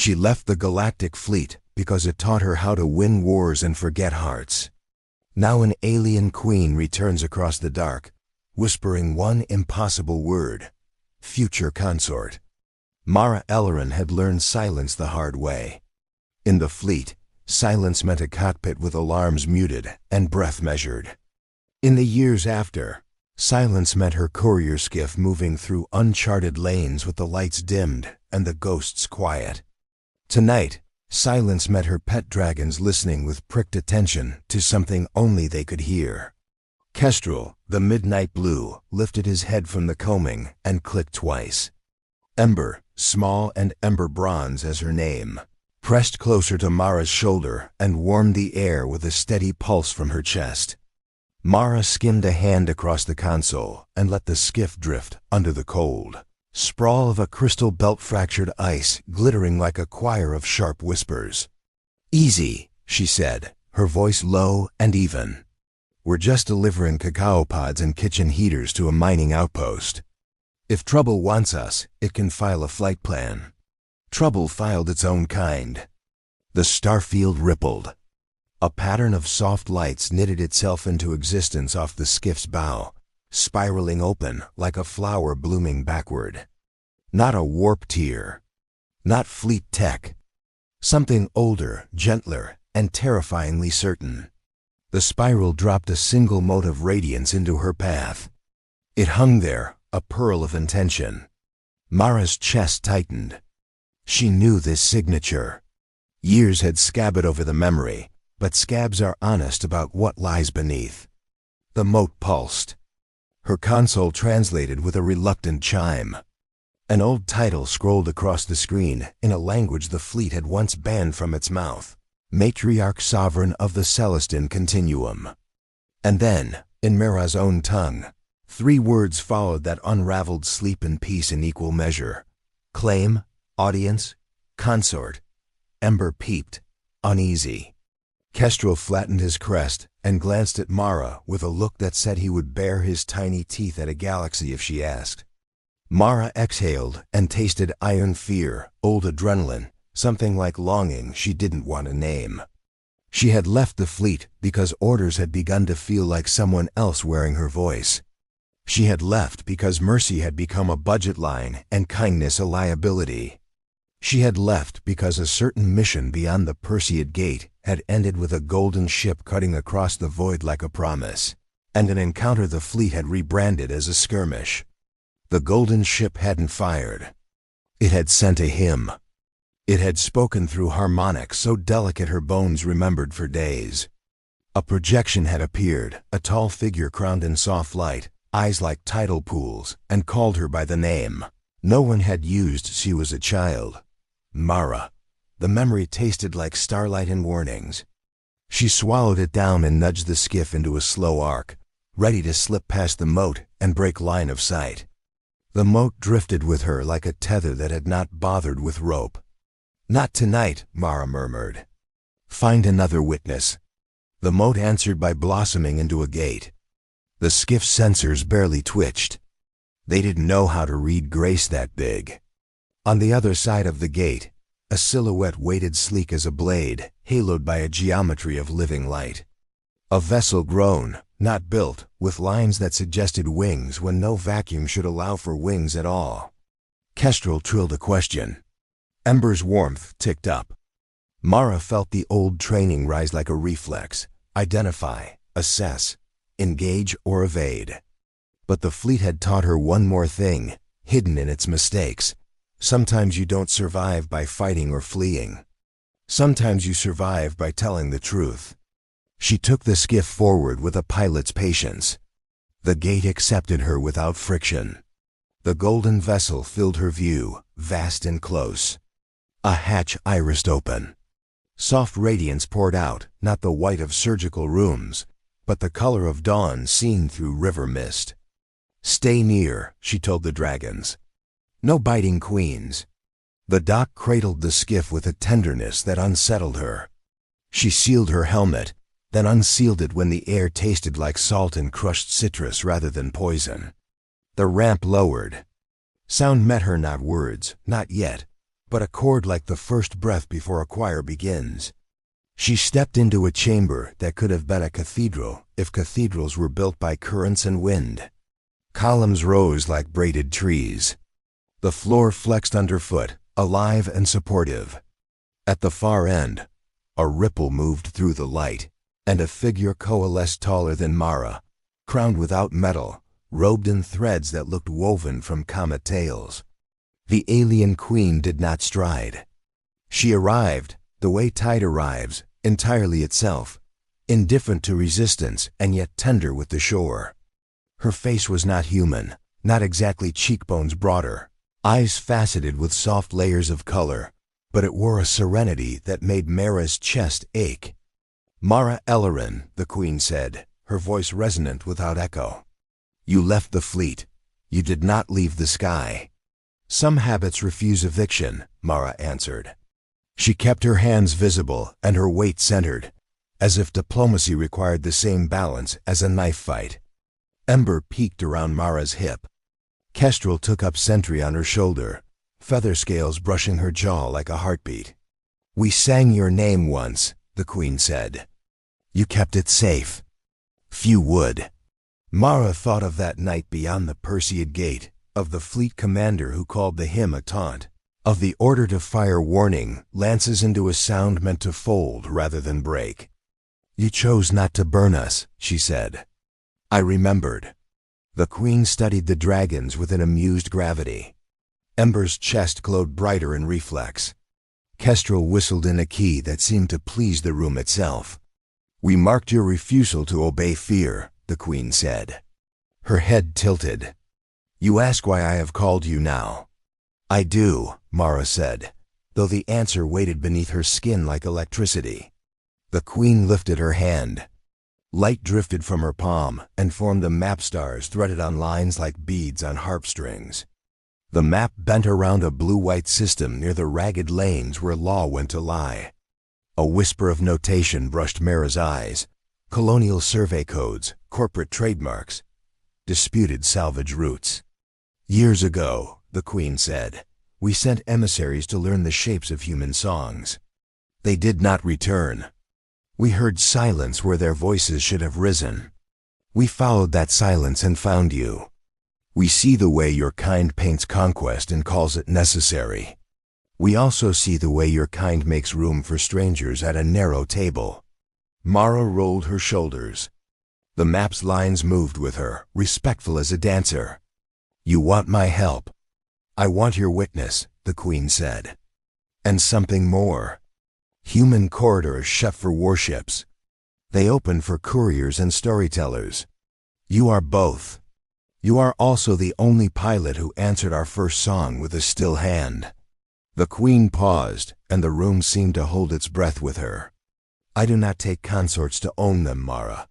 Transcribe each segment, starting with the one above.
She left the Galactic Fleet because it taught her how to win wars and forget hearts. Now an alien queen returns across the dark, whispering one impossible word: future consort. Mara Ellerin had learned silence the hard way. In the fleet, silence meant a cockpit with alarms muted and breath measured. In the years after, silence meant her courier skiff moving through uncharted lanes with the lights dimmed and the ghosts quiet. Tonight, silence meant her pet dragons listening with pricked attention to something only they could hear. Kestrel, the midnight blue, lifted his head from the combing and clicked twice. Ember, small and ember bronze as her name, pressed closer to Mara's shoulder and warmed the air with a steady pulse from her chest. Mara skimmed a hand across the console and let the skiff drift under the cold sprawl of a crystal belt-fractured ice glittering like a choir of sharp whispers. "Easy," she said, her voice low and even. "We're just delivering cacao pods and kitchen heaters to a mining outpost. If Trouble wants us, it can file a flight plan." Trouble filed its own kind. The starfield rippled. A pattern of soft lights knitted itself into existence off the skiff's bow, spiraling open like a flower blooming backward. Not a warp tier. Not fleet tech. Something older, gentler, and terrifyingly certain. The spiral dropped a single mote of radiance into her path. It hung there, a pearl of intention. Mara's chest tightened. She knew this signature. Years had scabbed over the memory, but scabs are honest about what lies beneath. The mote pulsed. Her console translated with a reluctant chime. An old title scrolled across the screen in a language the fleet had once banned from its mouth: Matriarch Sovereign of the Celestine Continuum. And then, in Mara's own tongue, 3 words followed that unraveled sleep and peace in equal measure: claim, audience, consort. Ember peeped, uneasy. Kestrel flattened his crest and glanced at Mara with a look that said he would bare his tiny teeth at a galaxy if she asked. Mara exhaled and tasted iron fear, old adrenaline, something like longing she didn't want to name. She had left the fleet because orders had begun to feel like someone else wearing her voice. She had left because mercy had become a budget line and kindness a liability. She had left because a certain mission beyond the Perseid Gate had ended with a golden ship cutting across the void like a promise, and an encounter the fleet had rebranded as a skirmish. The golden ship hadn't fired. It had sent a hymn. It had spoken through harmonics so delicate her bones remembered for days. A projection had appeared, a tall figure crowned in soft light, eyes like tidal pools, and called her by the name no one had used she was a child. Mara. The memory tasted like starlight and warnings. She swallowed it down and nudged the skiff into a slow arc, ready to slip past the moat and break line of sight. The moat drifted with her like a tether that had not bothered with rope. "Not tonight," Mara murmured. "Find another witness." The moat answered by blossoming into a gate. The skiff's sensors barely twitched. They didn't know how to read grace that big. On the other side of the gate, a silhouette waited sleek as a blade, haloed by a geometry of living light. A vessel grown, not built, with lines that suggested wings when no vacuum should allow for wings at all. Kestrel trilled a question. Ember's warmth ticked up. Mara felt the old training rise like a reflex: identify, assess, engage or evade. But the fleet had taught her one more thing, hidden in its mistakes. Sometimes you don't survive by fighting or fleeing. Sometimes you survive by telling the truth. She took the skiff forward with a pilot's patience. The gate accepted her without friction. The golden vessel filled her view, vast and close. A hatch irised open. Soft radiance poured out, not the white of surgical rooms, but the color of dawn seen through river mist. "Stay near," she told the dragons. "No biting queens." The dock cradled the skiff with a tenderness that unsettled her. She sealed her helmet, then unsealed it when the air tasted like salt and crushed citrus rather than poison. The ramp lowered. Sound met her, not words, not yet, but a chord like the first breath before a choir begins. She stepped into a chamber that could have been a cathedral if cathedrals were built by currents and wind. Columns rose like braided trees. The floor flexed underfoot, alive and supportive. At the far end, a ripple moved through the light, and a figure coalesced taller than Mara, crowned without metal, robed in threads that looked woven from comet tails. The alien queen did not stride. She arrived, the way tide arrives, entirely itself, indifferent to resistance and yet tender with the shore. Her face was not human, not exactly cheekbones broader, eyes faceted with soft layers of color, but it wore a serenity that made Mara's chest ache. "Mara Ellerin," the queen said, her voice resonant without echo. "You left the fleet. You did not leave the sky." "Some habits refuse eviction," Mara answered. She kept her hands visible and her weight centered, as if diplomacy required the same balance as a knife fight. Ember peeked around Mara's hip. Kestrel took up sentry on her shoulder, feather scales brushing her jaw like a heartbeat. "We sang your name once," the queen said. "You kept it safe. Few would." Mara thought of that night beyond the Perseid Gate, of the fleet commander who called the hymn a taunt, of the order to fire warning, lances into a sound meant to fold rather than break. "You chose not to burn us," she said. I remembered. The queen studied the dragons with an amused gravity. Ember's chest glowed brighter in reflex. Kestrel whistled in a key that seemed to please the room itself. "We marked your refusal to obey fear," the queen said. Her head tilted. "You ask why I have called you now." "I do," Mara said, though the answer waited beneath her skin like electricity. The queen lifted her hand. Light drifted from her palm and formed the map stars threaded on lines like beads on harp strings. The map bent around a blue-white system near the ragged lanes where law went to lie. A whisper of notation brushed Mara's eyes. Colonial survey codes, corporate trademarks, disputed salvage routes. "Years ago," the queen said, "we sent emissaries to learn the shapes of human songs. They did not return. We heard silence where their voices should have risen. We followed that silence and found you. We see the way your kind paints conquest and calls it necessary. We also see the way your kind makes room for strangers at a narrow table." Mara rolled her shoulders. The map's lines moved with her, respectful as a dancer. "You want my help. I want your witness," the queen said. "And something more. Human corridors shut for warships. They open for couriers and storytellers. You are both. You are also the only pilot who answered our first song with a still hand." The queen paused, and the room seemed to hold its breath with her. "I do not take consorts to own them, Mara.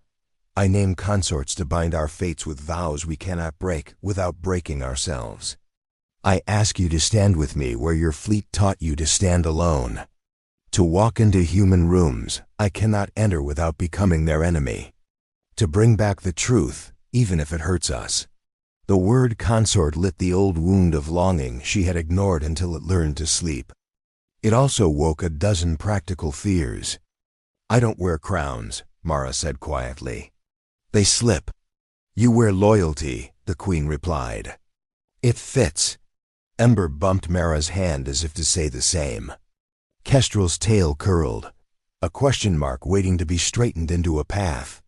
I name consorts to bind our fates with vows we cannot break without breaking ourselves. I ask you to stand with me where your fleet taught you to stand alone. To walk into human rooms, I cannot enter without becoming their enemy. To bring back the truth, even if it hurts us." The word consort lit the old wound of longing she had ignored until it learned to sleep. It also woke a dozen practical fears. "I don't wear crowns," Mara said quietly. "They slip." "You wear loyalty," the queen replied. "It fits." Ember bumped Mara's hand as if to say the same. Kestrel's tail curled, a question mark waiting to be straightened into a path.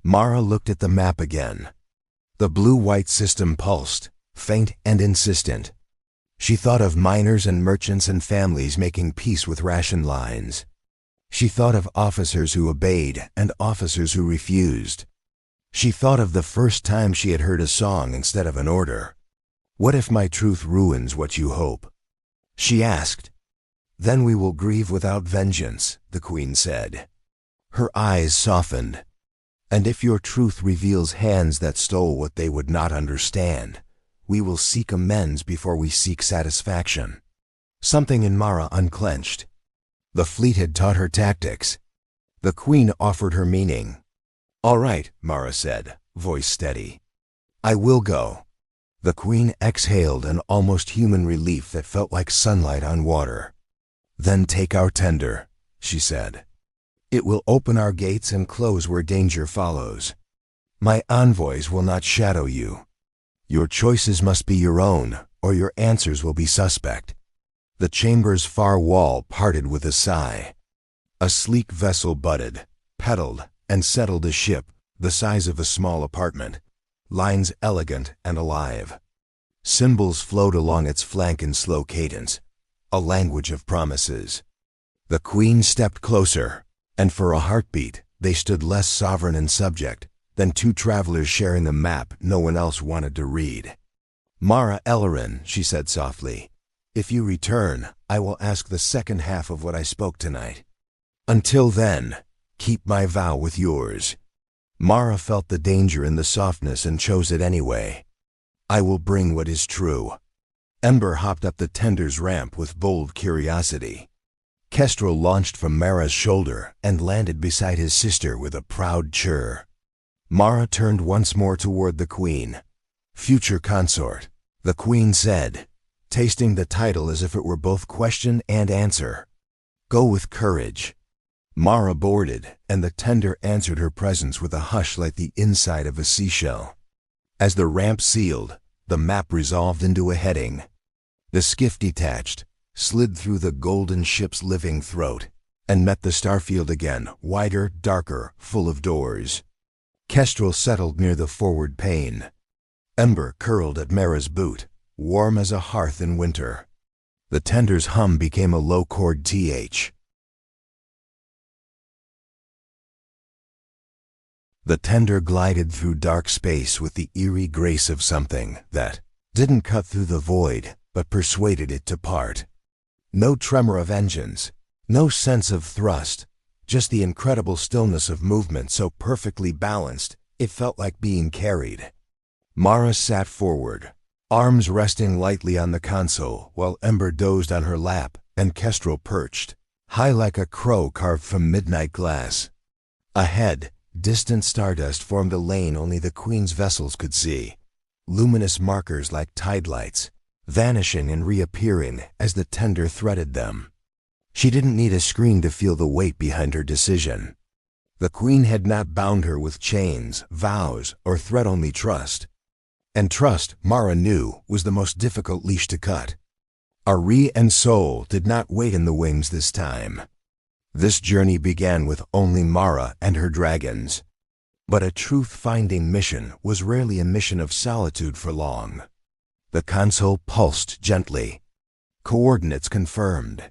Mara looked at the map again. The blue-white system pulsed, faint and insistent. She thought of miners and merchants and families making peace with ration lines. She thought of officers who obeyed and officers who refused. She thought of the first time she had heard a song instead of an order. "What if my truth ruins what you hope?" she asked. "Then we will grieve without vengeance," the queen said. Her eyes softened. "And if your truth reveals hands that stole what they would not understand, we will seek amends before we seek satisfaction." Something in Mara unclenched. The fleet had taught her tactics. The queen offered her meaning. "All right," Mara said, voice steady. "I will go. The Queen exhaled an almost human relief that felt like sunlight on water. "Then take our tender," she said. "It will open our gates and close where danger follows. My envoys will not shadow you. Your choices must be your own, or your answers will be suspect." The chamber's far wall parted with a sigh. A sleek vessel butted, pedaled, and settled a ship the size of a small apartment, lines elegant and alive. Symbols flowed along its flank in slow cadence, a language of promises. The Queen stepped closer, and for a heartbeat they stood less sovereign and subject than two travelers sharing a map no one else wanted to read. "Mara Ellerin," she said softly, "if you return, I will ask the second half of what I spoke tonight. Until then, keep my vow with yours." Mara felt the danger in the softness and chose it anyway. "I will bring what is true." Ember hopped up the tender's ramp with bold curiosity. Kestrel launched from Mara's shoulder and landed beside his sister with a proud chirr. Mara turned once more toward the Queen. "Future consort," the Queen said, tasting the title as if it were both question and answer. "Go with courage." Mara boarded, and the tender answered her presence with a hush like the inside of a seashell. As the ramp sealed, the map resolved into a heading. The skiff detached, slid through the golden ship's living throat, and met the starfield again, wider, darker, full of doors. Kestrel settled near the forward pane. Ember curled at Mara's boot, warm as a hearth in winter. The tender's hum became a low-chord th. The tender glided through dark space with the eerie grace of something that didn't cut through the void, but persuaded it to part. No tremor of engines, no sense of thrust, just the incredible stillness of movement so perfectly balanced it felt like being carried. Mara sat forward, arms resting lightly on the console, while Ember dozed on her lap and Kestrel perched, high like a crow carved from midnight glass. Ahead, distant stardust formed a lane only the Queen's vessels could see, luminous markers like tide lights, vanishing and reappearing as the tender threaded them. She didn't need a screen to feel the weight behind her decision. The Queen had not bound her with chains, vows, or thread-only trust. And trust, Mara knew, was the most difficult leash to cut. Ari and Soul did not wait in the wings this time. This journey began with only Mara and her dragons. But a truth-finding mission was rarely a mission of solitude for long. The console pulsed gently. Coordinates confirmed.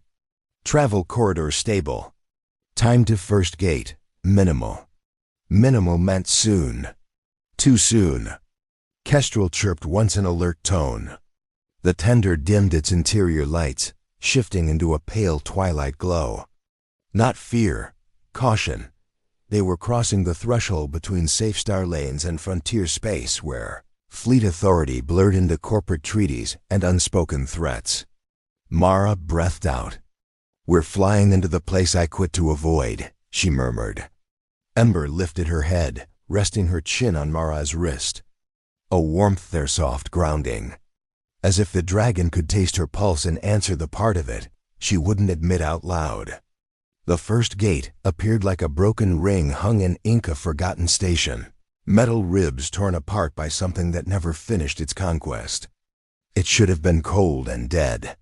Travel corridor stable. Time to first gate, minimal. Minimal meant soon. Too soon. Kestrel chirped once in alert tone. The tender dimmed its interior lights, shifting into a pale twilight glow. Not fear, caution. They were crossing the threshold between safe star lanes and frontier space where fleet authority blurred into corporate treaties and unspoken threats. Mara breathed out. "We're flying into the place I quit to avoid," she murmured. Ember lifted her head, resting her chin on Mara's wrist. A warmth there soft grounding. As if the dragon could taste her pulse and answer the part of it she wouldn't admit out loud. The first gate appeared like a broken ring hung in ink of forgotten station, metal ribs torn apart by something that never finished its conquest. It should have been cold and dead.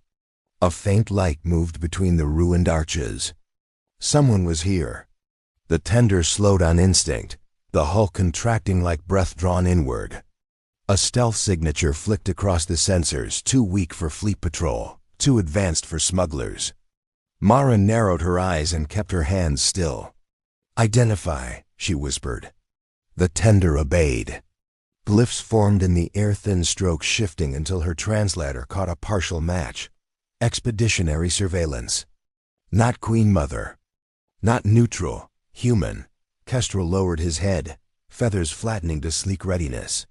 A faint light moved between the ruined arches. Someone was here. The tender slowed on instinct, the hull contracting like breath drawn inward. A stealth signature flicked across the sensors, too weak for fleet patrol, too advanced for smugglers. Mara narrowed her eyes and kept her hands still. "Identify," she whispered. The tender obeyed. Glyphs formed in the air, thin strokes shifting until her translator caught a partial match. Expeditionary surveillance. Not Queen Mother. Not neutral, human. Kestrel lowered his head, feathers flattening to sleek readiness.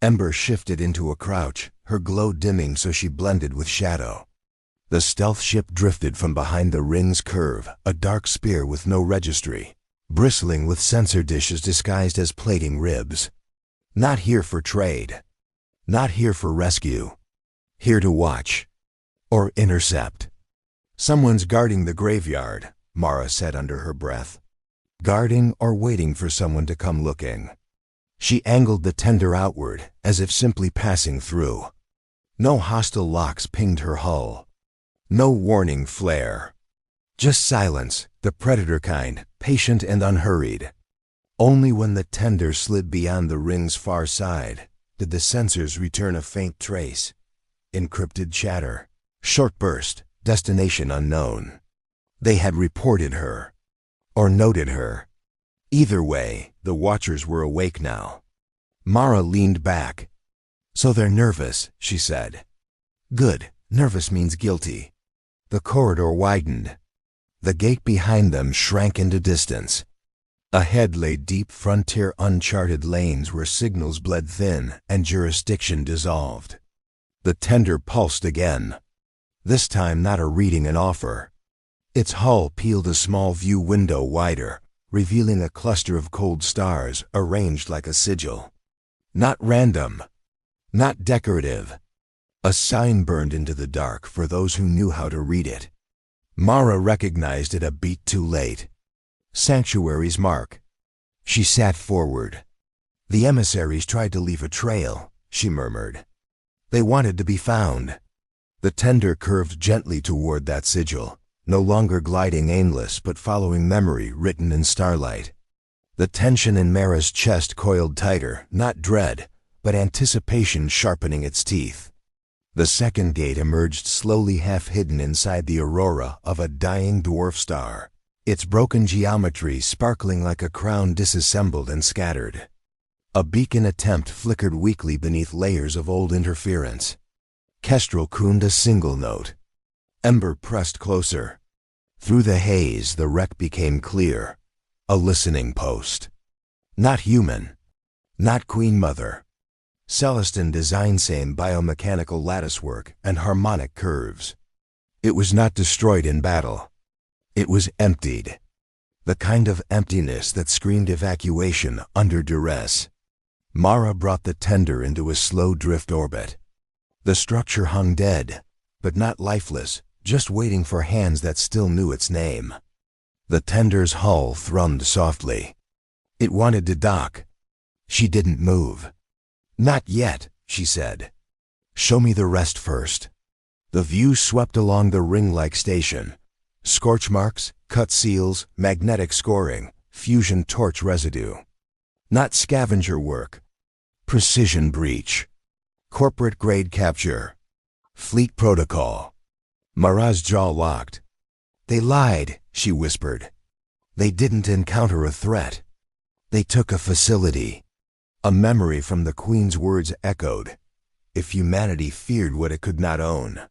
Ember shifted into a crouch, her glow dimming so she blended with shadow. The stealth ship drifted from behind the ring's curve, a dark spear with no registry, bristling with sensor dishes disguised as plating ribs. Not here for trade. Not here for rescue. Here to watch. Or intercept. Someone's guarding the graveyard, Mara said under her breath. Guarding or waiting for someone to come looking. She angled the tender outward, as if simply passing through. No hostile locks pinged her hull. No warning flare. Just silence, the predator kind, patient and unhurried. Only when the tender slid beyond the ring's far side did the sensors return a faint trace. Encrypted chatter. Short burst, destination unknown. They had reported her. Or noted her. Either way, the watchers were awake now. Mara leaned back. So they're nervous, she said. Good, nervous means guilty. The corridor widened. The gate behind them shrank into distance. Ahead lay deep frontier uncharted lanes where signals bled thin and jurisdiction dissolved. The tender pulsed again. This time not a reading an offer. Its hull peeled a small view window wider, revealing a cluster of cold stars arranged like a sigil. Not random. Not decorative. A sign burned into the dark for those who knew how to read it. Mara recognized it a beat too late. Sanctuary's mark. She sat forward. The emissaries tried to leave a trail, she murmured. They wanted to be found. The tender curved gently toward that sigil, no longer gliding aimless but following memory written in starlight. The tension in Mara's chest coiled tighter, not dread, but anticipation sharpening its teeth. The second gate emerged slowly half-hidden inside the aurora of a dying dwarf star, its broken geometry sparkling like a crown disassembled and scattered. A beacon attempt flickered weakly beneath layers of old interference. Kestrel crooned a single note. Ember pressed closer. Through the haze, the wreck became clear. A listening post. Not human. Not Queen Mother. Celestin design same biomechanical latticework and harmonic curves. It was not destroyed in battle. It was emptied. The kind of emptiness that screamed evacuation under duress. Mara brought the tender into a slow drift orbit. The structure hung dead, but not lifeless, just waiting for hands that still knew its name. The tender's hull thrummed softly. It wanted to dock. She didn't move. Not yet, she said. Show me the rest first. The view swept along the ring-like station. Scorch marks, cut seals, magnetic scoring, fusion torch residue. Not scavenger work. Precision breach. Corporate-grade capture. Fleet protocol. Mara's jaw locked. They lied, she whispered. They didn't encounter a threat. They took a facility. A memory from the Queen's words echoed. If humanity feared what it could not own.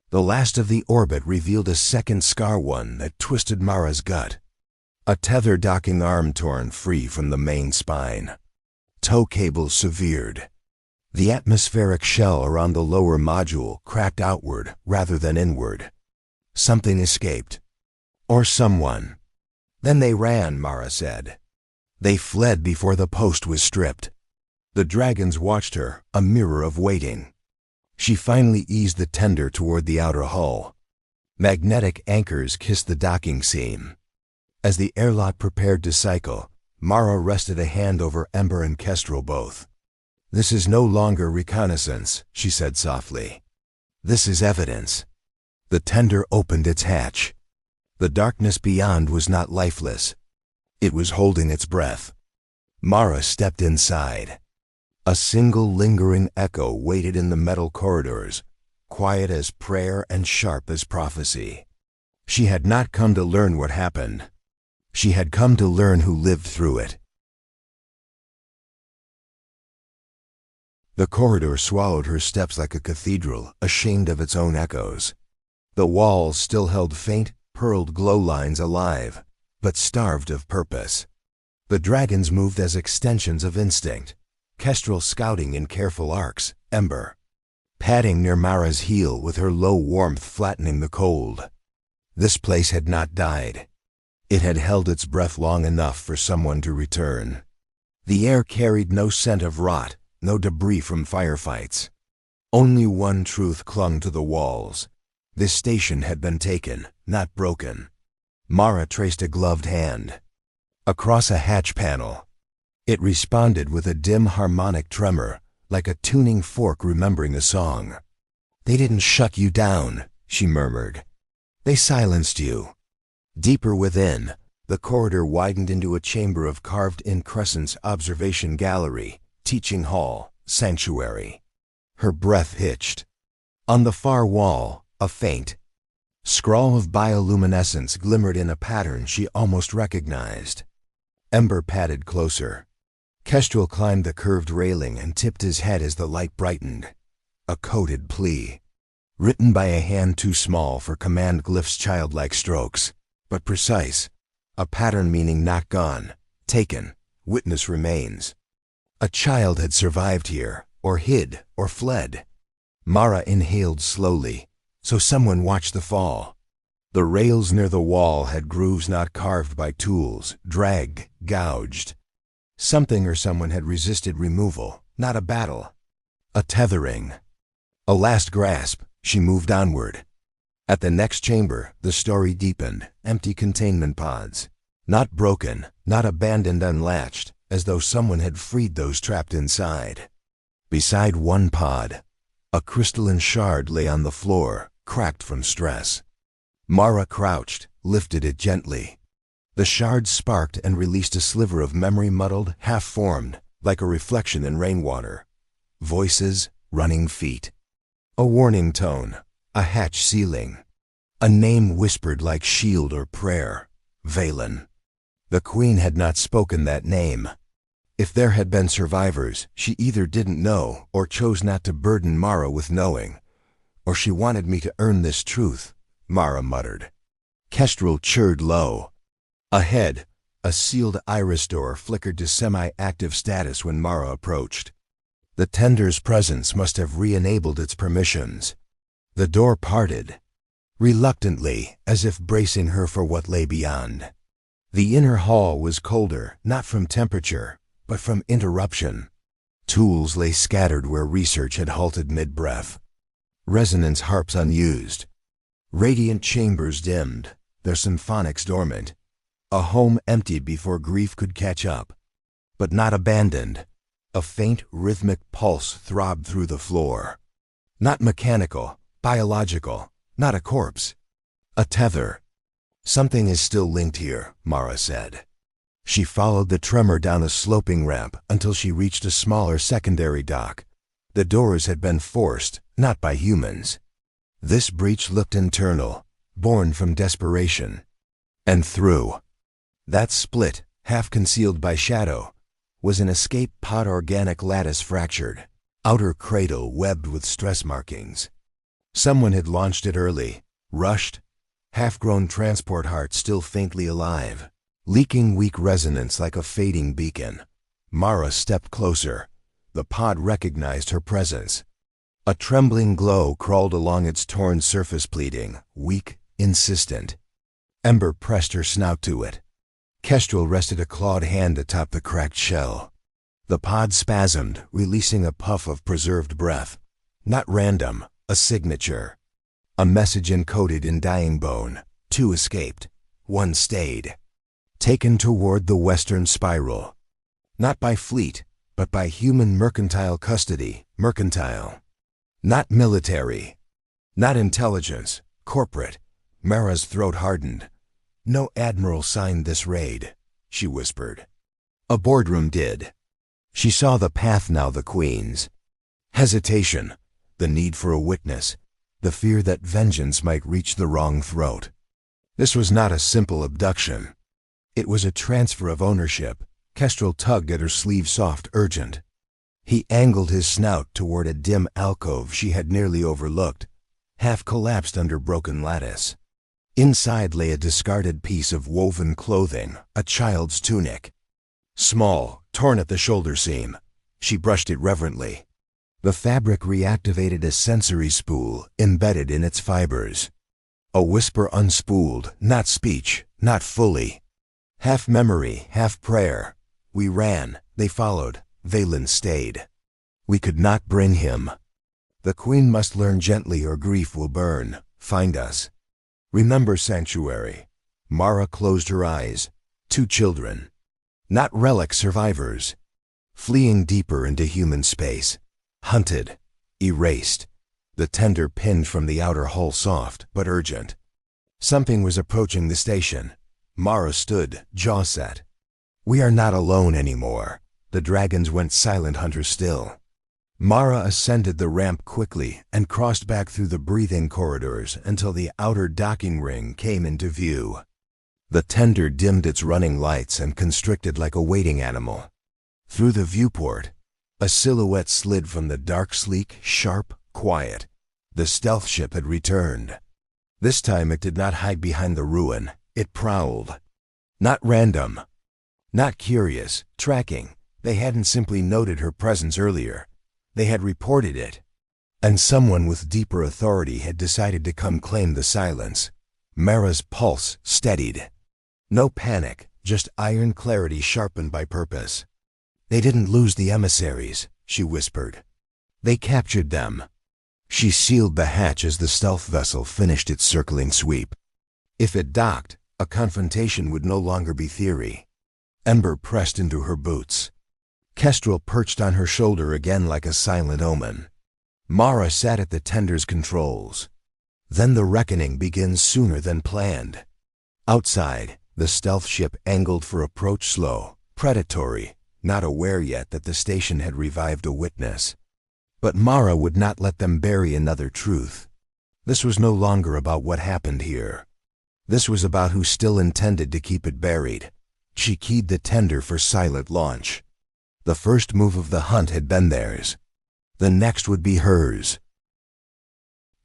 The last of the orbit revealed a second scar one that twisted Mara's gut. A tether docking arm torn free from the main spine. Tow cables severed. The atmospheric shell around the lower module cracked outward rather than inward. Something escaped. Or someone. Then they ran, Mara said. They fled before the post was stripped. The dragons watched her, a mirror of waiting. She finally eased the tender toward the outer hull. Magnetic anchors kissed the docking seam. As the airlock prepared to cycle, Mara rested a hand over Ember and Kestrel both. This is no longer reconnaissance, she said softly. This is evidence. The tender opened its hatch. The darkness beyond was not lifeless. It was holding its breath. Mara stepped inside. A single lingering echo waited in the metal corridors, quiet as prayer and sharp as prophecy. She had not come to learn what happened. She had come to learn who lived through it. The corridor swallowed her steps like a cathedral, ashamed of its own echoes. The walls still held faint, pearled glow lines alive, but starved of purpose. The dragons moved as extensions of instinct, Kestrel scouting in careful arcs, Ember padding near Mara's heel with her low warmth flattening the cold. This place had not died. It had held its breath long enough for someone to return. The air carried no scent of rot, no debris from firefights. Only one truth clung to the walls. This station had been taken, not broken. Mara traced a gloved hand across a hatch panel. It responded with a dim harmonic tremor, like a tuning fork remembering a song. "They didn't shut you down," she murmured. "They silenced you." Deeper within, the corridor widened into a chamber of carved-in crescents: observation gallery, teaching hall, sanctuary. Her breath hitched. On the far wall, a faint scrawl of bioluminescence glimmered in a pattern she almost recognized. Ember padded closer. Kestrel climbed the curved railing and tipped his head as the light brightened. A coded plea, written by a hand too small for command glyph's childlike strokes, but precise. A pattern meaning not gone, taken, witness remains. A child had survived here, or hid, or fled. Mara inhaled slowly, so someone watched the fall. The rails near the wall had grooves not carved by tools, dragged, gouged. Something or someone had resisted removal, not a battle. A tethering. A last grasp. She moved onward. At the next chamber, the story deepened. Empty containment pods. Not broken, not abandoned unlatched, as though someone had freed those trapped inside. Beside one pod, a crystalline shard lay on the floor, cracked from stress. Mara crouched, lifted it gently. The shard sparked and released a sliver of memory, muddled, half-formed, like a reflection in rainwater. Voices, running feet. A warning tone, a hatch ceiling. A name whispered like shield or prayer. Valen. The Queen had not spoken that name. If there had been survivors, she either didn't know or chose not to burden Mara with knowing. Or she wanted me to earn this truth, Mara muttered. Kestrel chirred low. Ahead, a sealed iris door flickered to semi-active status when Mara approached. The tender's presence must have re-enabled its permissions. The door parted, reluctantly, as if bracing her for what lay beyond. The inner hall was colder, not from temperature, but from interruption. Tools lay scattered where research had halted mid-breath. Resonance harps unused. Radiant chambers dimmed, their symphonics dormant. A home emptied before grief could catch up. But not abandoned. A faint rhythmic pulse throbbed through the floor. Not mechanical, biological, not a corpse. A tether. "Something is still linked here," Mara said. She followed the tremor down a sloping ramp until she reached a smaller secondary dock. The doors had been forced, not by humans. This breach looked internal, born from desperation. And through that split, half concealed by shadow, was an escape pod, organic lattice fractured, outer cradle webbed with stress markings. Someone had launched it early, rushed, half-grown transport heart still faintly alive, leaking weak resonance like a fading beacon. Mara stepped closer. The pod recognized her presence. A trembling glow crawled along its torn surface, pleading, weak, insistent. Ember pressed her snout to it. Kestrel rested a clawed hand atop the cracked shell. The pod spasmed, releasing a puff of preserved breath. Not random, a signature. A message encoded in dying bone. 2 escaped. 1 stayed. Taken toward the western spiral. Not by fleet, but by human mercantile custody. Mercantile. Not military. Not intelligence. Corporate. Mara's throat hardened. "No admiral signed this raid," she whispered. A boardroom did. She saw the path now, the Queen's. Hesitation, the need for a witness, the fear that vengeance might reach the wrong throat. This was not a simple abduction. It was a transfer of ownership. Kestrel tugged at her sleeve, soft, urgent. He angled his snout toward a dim alcove she had nearly overlooked, half collapsed under broken lattice. Inside lay a discarded piece of woven clothing, a child's tunic. Small, torn at the shoulder seam. She brushed it reverently. The fabric reactivated a sensory spool embedded in its fibers. A whisper unspooled, not speech, not fully. Half memory, half prayer. We ran, they followed, Valen stayed. We could not bring him. The queen must learn gently or grief will burn. Find us. Remember sanctuary. Mara closed her eyes. 2 children. Not relic survivors. Fleeing deeper into human space. Hunted. Erased. The tender pinned from the outer hull soft but urgent. Something was approaching the station. Mara stood, jaw set. We are not alone anymore. The dragons went silent hunter still. Mara ascended the ramp quickly and crossed back through the breathing corridors until the outer docking ring came into view. The tender dimmed its running lights and constricted like a waiting animal. Through the viewport, a silhouette slid from the dark, sleek, sharp, quiet. The stealth ship had returned. This time it did not hide behind the ruin. It prowled. Not random. Not curious, tracking. They hadn't simply noted her presence earlier. They had reported it. And someone with deeper authority had decided to come claim the silence. Mara's pulse steadied. No panic, just iron clarity sharpened by purpose. They didn't lose the emissaries, she whispered. They captured them. She sealed the hatch as the stealth vessel finished its circling sweep. If it docked, a confrontation would no longer be theory. Ember pressed into her boots. Kestrel perched on her shoulder again like a silent omen. Mara sat at the tender's controls. Then the reckoning begins sooner than planned. Outside, the stealth ship angled for approach slow, predatory, not aware yet that the station had revived a witness. But Mara would not let them bury another truth. This was no longer about what happened here. This was about who still intended to keep it buried. She keyed the tender for silent launch. The first move of the hunt had been theirs. The next would be hers.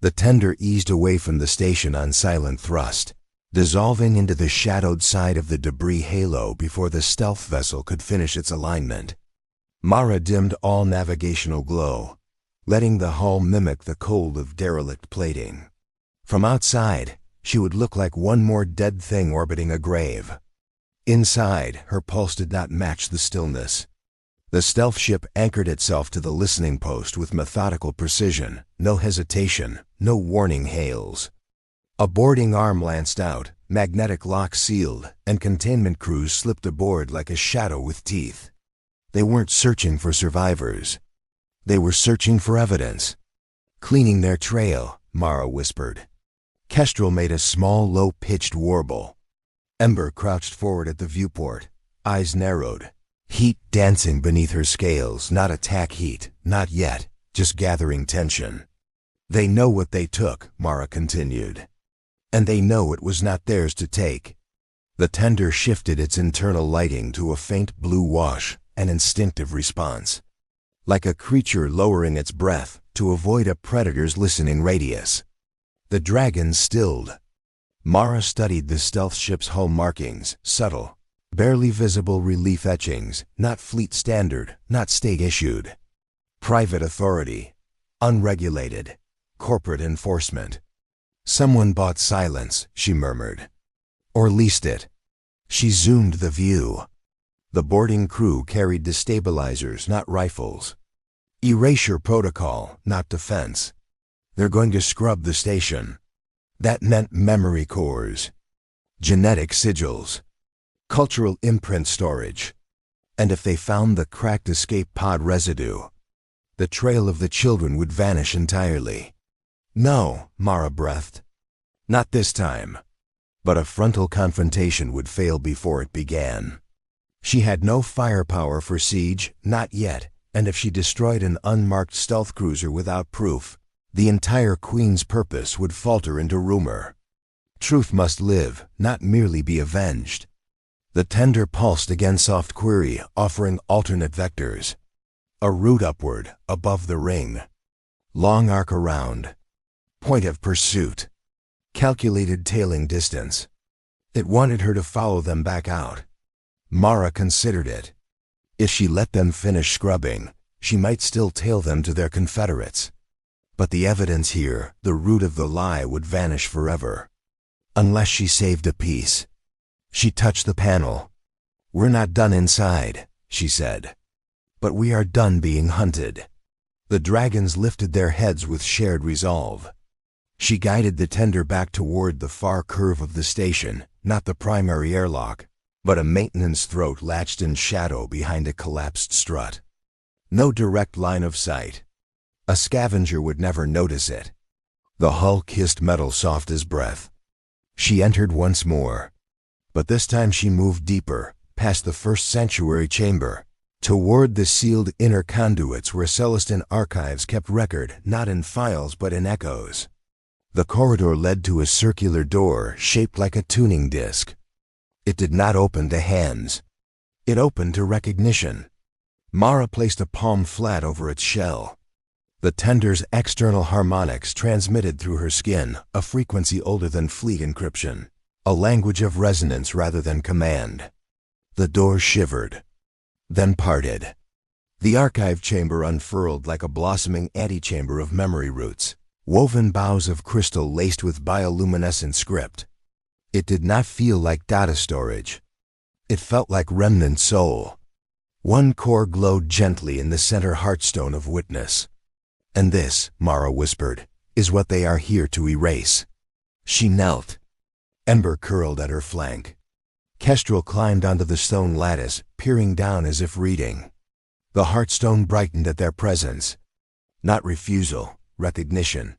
The tender eased away from the station on silent thrust, dissolving into the shadowed side of the debris halo before the stealth vessel could finish its alignment. Mara dimmed all navigational glow, letting the hull mimic the cold of derelict plating. From outside, she would look like one more dead thing orbiting a grave. Inside, her pulse did not match the stillness. The stealth ship anchored itself to the listening post with methodical precision, no hesitation, no warning hails. A boarding arm lanced out, magnetic lock sealed, and containment crews slipped aboard like a shadow with teeth. They weren't searching for survivors. They were searching for evidence. Cleaning their trail, Mara whispered. Kestrel made a small, low-pitched warble. Ember crouched forward at the viewport, eyes narrowed. Heat dancing beneath her scales, not attack heat, not yet, just gathering tension. They know what they took, Mara continued. And they know it was not theirs to take. The tender shifted its internal lighting to a faint blue wash, an instinctive response. Like a creature lowering its breath to avoid a predator's listening radius. The dragons stilled. Mara studied the stealth ship's hull markings, subtle. Barely visible relief etchings, not fleet standard, not state-issued. Private authority. Unregulated. Corporate enforcement. Someone bought silence, she murmured. Or leased it. She zoomed the view. The boarding crew carried destabilizers, not rifles. Erasure protocol, not defense. They're going to scrub the station. That meant memory cores. Genetic sigils. Cultural imprint storage. And if they found the cracked escape pod residue, the trail of the children would vanish entirely. No, Mara breathed. Not this time. But a frontal confrontation would fail before it began. She had no firepower for siege, not yet, and if she destroyed an unmarked stealth cruiser without proof, the entire Queen's purpose would falter into rumor. Truth must live, not merely be avenged. The tender pulsed again soft query, offering alternate vectors. A route upward, above the ring. Long arc around. Point of pursuit. Calculated tailing distance. It wanted her to follow them back out. Mara considered it. If she let them finish scrubbing, she might still tail them to their confederates. But the evidence here, the root of the lie, would vanish forever. Unless she saved a piece. She touched the panel. We're not done inside, she said. But we are done being hunted. The dragons lifted their heads with shared resolve. She guided the tender back toward the far curve of the station, not the primary airlock, but a maintenance throat latched in shadow behind a collapsed strut. No direct line of sight. A scavenger would never notice it. The hull kissed metal soft as breath. She entered once more. But this time she moved deeper, past the first sanctuary chamber, toward the sealed inner conduits where Celestin archives kept record not in files but in echoes. The corridor led to a circular door shaped like a tuning disc. It did not open to hands. It opened to recognition. Mara placed a palm flat over its shell. The tender's external harmonics transmitted through her skin, a frequency older than fleet encryption, a language of resonance rather than command. The door shivered, then parted. The archive chamber unfurled like a blossoming antechamber of memory roots, woven boughs of crystal laced with bioluminescent script. It did not feel like data storage. It felt like remnant soul. One core glowed gently in the center heartstone of witness. And this, Mara whispered, is what they are here to erase. She knelt. Ember curled at her flank. Kestrel climbed onto the stone lattice, peering down as if reading. The heartstone brightened at their presence. Not refusal, recognition.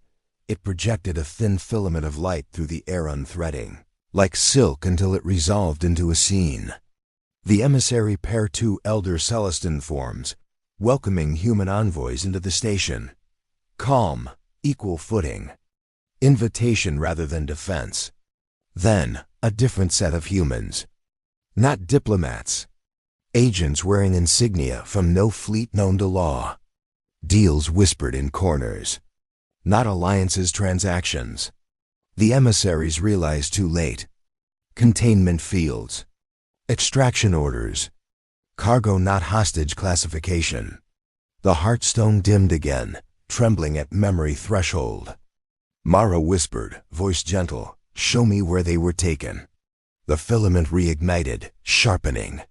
It projected a thin filament of light through the air unthreading, like silk until it resolved into a scene. The emissary pair two elder Celestin forms, welcoming human envoys into the station. Calm, equal footing. Invitation rather than defense. Then, a different set of humans. Not diplomats. Agents wearing insignia from no fleet known to law. Deals whispered in corners. Not alliances, transactions. The emissaries realized too late. Containment fields. Extraction orders. Cargo not hostage classification. The heartstone dimmed again, trembling at memory threshold. Mara whispered, voice gentle, "Show me where they were taken." The filament reignited, sharpening.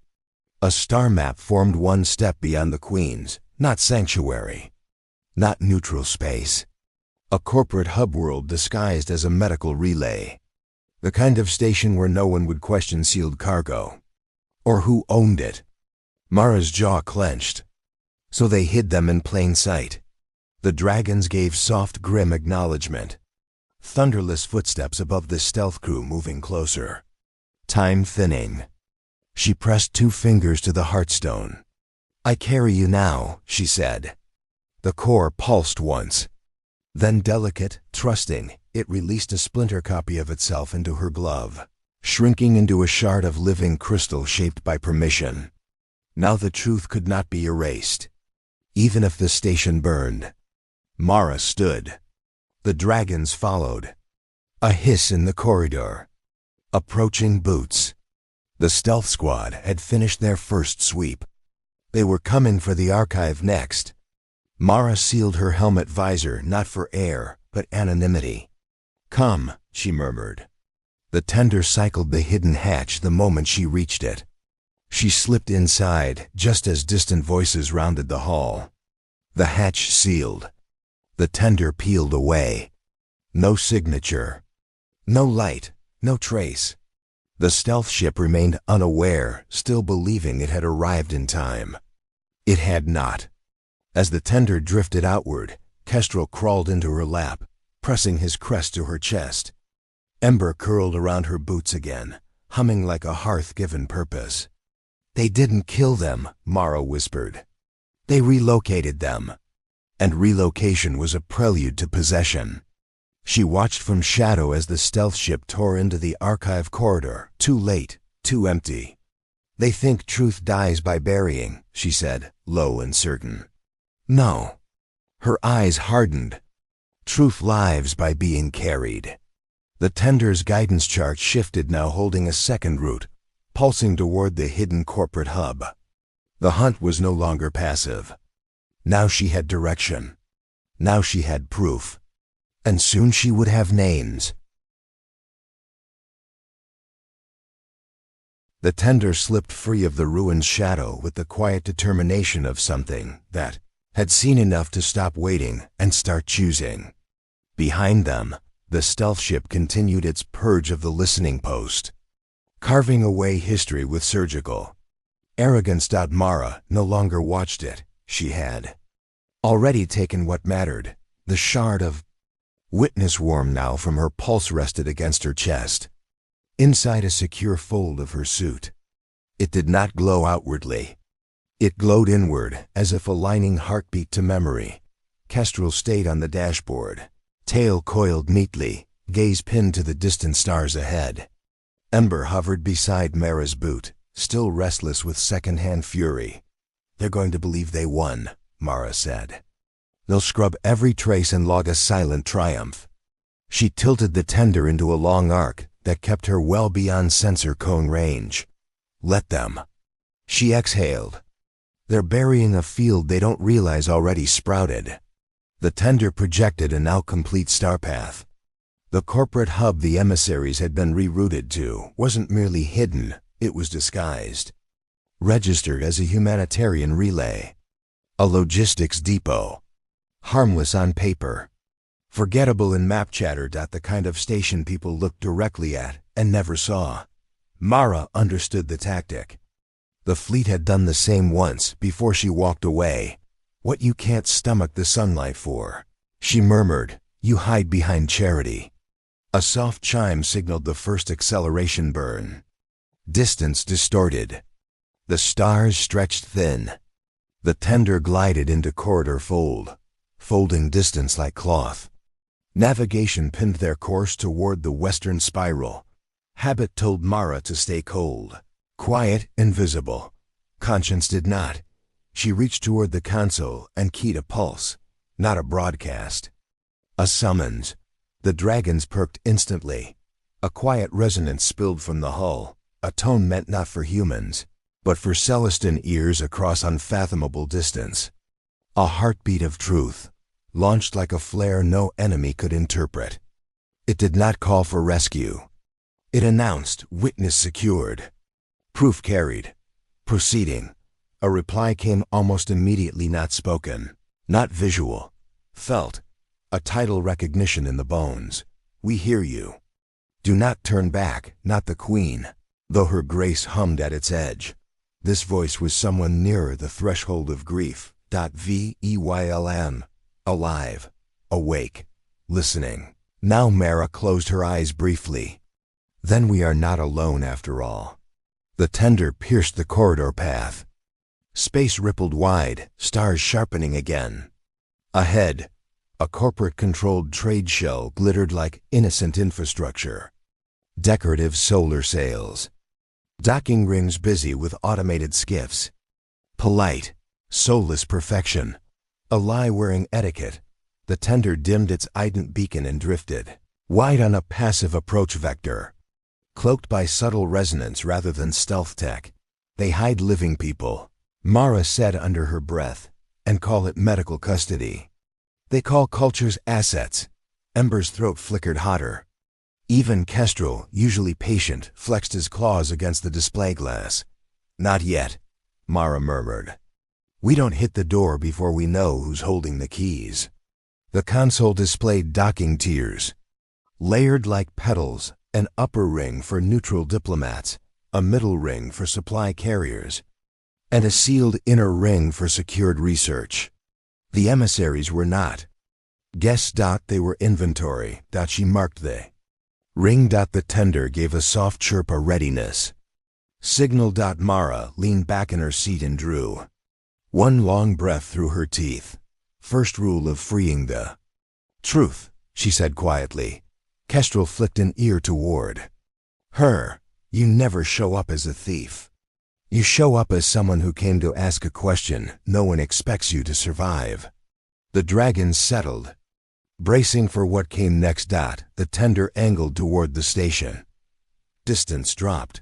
A star map formed one step beyond the Queen's, not sanctuary. Not neutral space. A corporate hub world disguised as a medical relay. The kind of station where no one would question sealed cargo. Or who owned it. Mara's jaw clenched. So they hid them in plain sight. The dragons gave soft, grim acknowledgement. Thunderless footsteps above the stealth crew moving closer. Time thinning. She pressed two fingers to the heartstone. "I carry you now," she said. The core pulsed once. Then delicate, trusting, it released a splinter copy of itself into her glove, shrinking into a shard of living crystal shaped by permission. Now the truth could not be erased. Even if the station burned. Mara stood. The dragons followed. A hiss in the corridor. Approaching boots. The stealth squad had finished their first sweep. They were coming for the archive next. Mara sealed her helmet visor not for air, but anonymity. "Come," she murmured. The tender cycled the hidden hatch the moment she reached it. She slipped inside just as distant voices rounded the hall. The hatch sealed. The tender peeled away. No signature. No light. No trace. The stealth ship remained unaware, still believing it had arrived in time. It had not. As the tender drifted outward, Kestrel crawled into her lap, pressing his crest to her chest. Ember curled around her boots again, humming like a hearth given purpose. "They didn't kill them," Mara whispered. "They relocated them." And relocation was a prelude to possession. She watched from shadow as the stealth ship tore into the archive corridor, too late, too empty. "They think truth dies by burying," she said, low and certain. No. Her eyes hardened. Truth lives by being carried. The tender's guidance chart shifted now, holding a second route, pulsing toward the hidden corporate hub. The hunt was no longer passive. Now she had direction. Now she had proof. And soon she would have names. The tender slipped free of the ruin's shadow with the quiet determination of something that, had seen enough to stop waiting and start choosing. Behind them, the stealth ship continued its purge of the listening post, carving away history with surgical arrogance. Mara no longer watched it. She had already taken what mattered. The shard of witness warm now from her pulse rested against her chest, inside a secure fold of her suit. It did not glow outwardly. It glowed inward, as if aligning heartbeat to memory. Kestrel stayed on the dashboard, tail coiled neatly, gaze pinned to the distant stars ahead. Ember hovered beside Mara's boot, still restless with second-hand fury. "They're going to believe they won," Mara said. "They'll scrub every trace and log a silent triumph." She tilted the tender into a long arc that kept her well beyond sensor cone range. "Let them." She exhaled. "They're burying a field they don't realize already sprouted." The tender projected a now complete star path. The corporate hub the emissaries had been rerouted to wasn't merely hidden, it was disguised. Registered as a humanitarian relay. A logistics depot. Harmless on paper. Forgettable in map chatter. The kind of station people looked directly at and never saw. Mara understood the tactic. The fleet had done the same once before she walked away. "What you can't stomach the sunlight for," she murmured, "you hide behind charity." A soft chime signaled the first acceleration burn. Distance distorted. The stars stretched thin. The tender glided into corridor fold, folding distance like cloth. Navigation pinned their course toward the western spiral. Habit told Mara to stay cold, quiet, invisible. Conscience did not. She reached toward the console and keyed a pulse, not a broadcast. A summons. The dragons perked instantly. A quiet resonance spilled from the hull, a tone meant not for humans, but for Celestin ears across unfathomable distance. A heartbeat of truth, launched like a flare no enemy could interpret. It did not call for rescue. It announced witness secured. Proof carried. Proceeding. A reply came almost immediately, not spoken, not visual. Felt. A tidal recognition in the bones. "We hear you. Do not turn back," not the Queen, though her grace hummed at its edge. This voice was someone nearer the threshold of grief. Veylm. Alive. Awake. Listening. Now Mara closed her eyes briefly. Then we are not alone after all. The tender pierced the corridor path. Space rippled wide, stars sharpening again. Ahead, a corporate-controlled trade shell glittered like innocent infrastructure. Decorative solar sails. Docking rings busy with automated skiffs. Polite, soulless perfection. A lie wearing etiquette. The tender dimmed its ident beacon and drifted, wide on a passive approach vector. Cloaked by subtle resonance rather than stealth tech. They hide living people, Mara said under her breath, and call it medical custody. They call cultures assets. Ember's throat flickered hotter. Even Kestrel, usually patient, flexed his claws against the display glass. "Not yet," Mara murmured. "We don't hit the door before we know who's holding the keys." The console displayed docking tiers. Layered like petals, an upper ring for neutral diplomats, a middle ring for supply carriers, and a sealed inner ring for secured research. The emissaries were not. Guess. They were inventory. She marked the ring. The tender gave a soft chirp of readiness. Signal. Mara leaned back in her seat and drew one long breath through her teeth. First rule of freeing the truth, she said quietly. Kestrel flicked an ear toward her. "You never show up as a thief. You show up as someone who came to ask a question no one expects you to survive." The dragons settled, bracing for what came next. The tender angled toward the station. Distance dropped.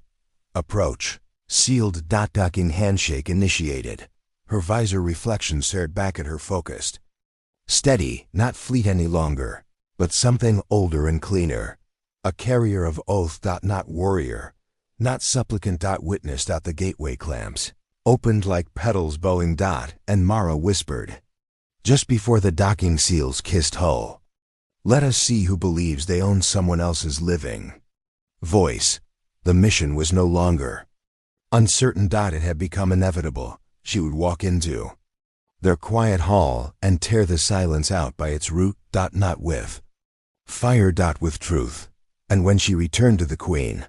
Approach. Sealed. Docking handshake initiated. Her visor reflection stared back at her focused. Steady, not fleet any longer, but something older and cleaner. A carrier of oath. Not warrior. Not supplicant. Witness. The gateway clamps opened like petals bowing. And Mara whispered, just before the docking seals kissed hull. Let us see who believes they own someone else's living voice. The mission was no longer uncertain. It had become inevitable. She would walk into their quiet hall and tear the silence out by its root. Not with fire. With truth. And when she returned to the Queen,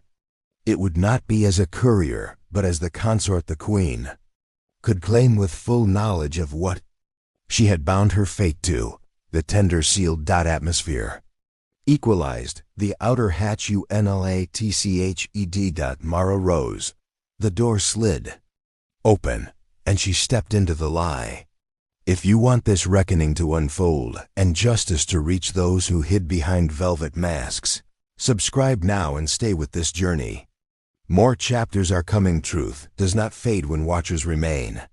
it would not be as a courier, but as the consort the Queen could claim with full knowledge of what she had bound her fate to. The tender sealed. Atmosphere equalized. The outer hatch unlatched. Mara rose. The door slid open, and she stepped into the lie. If you want this reckoning to unfold and justice to reach those who hid behind velvet masks, subscribe now and stay with this journey. More chapters are coming. Truth does not fade when watchers remain.